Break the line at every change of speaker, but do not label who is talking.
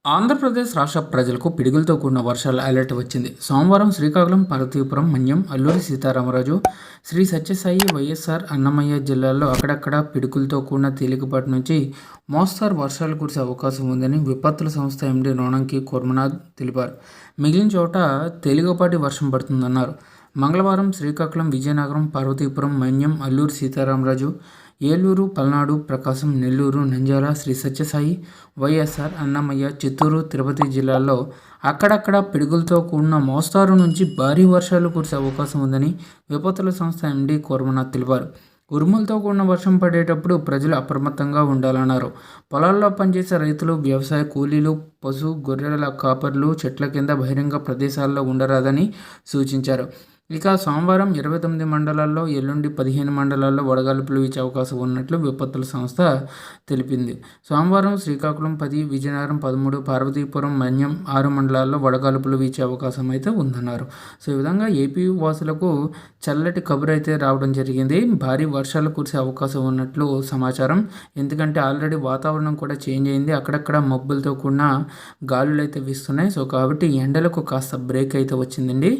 ఆంధ్రప్రదేశ్ రాష్ట్ర ప్రజలకు పిడుగులతో కూడిన వర్షాల అలర్ట్ వచ్చింది. సోమవారం శ్రీకాకుళం, పార్వతీపురం, మన్యం, అల్లూరి సీతారామరాజు, శ్రీ సత్యసాయి, వైఎస్ఆర్, అన్నమయ్య జిల్లాల్లో అక్కడక్కడ పిడుగులతో కూడిన తేలికపాటి నుంచి మోస్తరు వర్షాలు కురిసే అవకాశం ఉందని విపత్తుల సంస్థ ఎండీ నోనంకి కుర్మనాథ్ తెలిపారు. మిగిలిన చోట తేలికపాటి వర్షం పడుతుందన్నారు. మంగళవారం శ్రీకాకుళం, విజయనగరం, పార్వతీపురం, మన్యం, అల్లూరి సీతారామరాజు, ఏలూరు, పల్నాడు, ప్రకాశం, నెల్లూరు, నంద్యాల, శ్రీ సత్యసాయి, వైఎస్ఆర్, అన్నమయ్య, చిత్తూరు, తిరుపతి జిల్లాల్లో అక్కడక్కడ పిడుగులతో కూడిన మోస్తారు నుంచి భారీ వర్షాలు కురిసే అవకాశం ఉందని విపత్తుల సంస్థ ఎండీ కుర్మనాథ్ తెలిపారు. ఉరుములతో కూడిన వర్షం పడేటప్పుడు ప్రజలు అప్రమత్తంగా ఉండాలన్నారు. పొలాల్లో పనిచేసే రైతులు, వ్యవసాయ కూలీలు, పశు, గొర్రెల కాపర్లు చెట్ల కింద బహిరంగ ప్రదేశాల్లో ఉండరాదని సూచించారు. ఇక సోమవారం 29 మండలాల్లో, ఎల్లుండి 15 మండలాల్లో వడగాల్పులు వీచే అవకాశం ఉన్నట్లు విపత్తుల సంస్థ తెలిపింది. సోమవారం శ్రీకాకుళం 10, విజయనగరం 13, పార్వతీపురం, మన్యం 6 మండలాల్లో వడగాల్పులు వీచే అవకాశం అయితే ఉందన్నారు. సో ఈ విధంగా ఏపీ వాసులకు చల్లటి కబురు అయితే రావడం జరిగింది. భారీ వర్షాలు కురిసే అవకాశం ఉన్నట్లు సమాచారం. ఎందుకంటే ఆల్రెడీ వాతావరణం కూడా చేంజ్ అయింది. అక్కడక్కడ మబ్బులతో కూడిన గాలులు అయితే వీస్తున్నాయి. సో కాబట్టి ఎండలకు కాస్త బ్రేక్ అయితే వచ్చిందండి.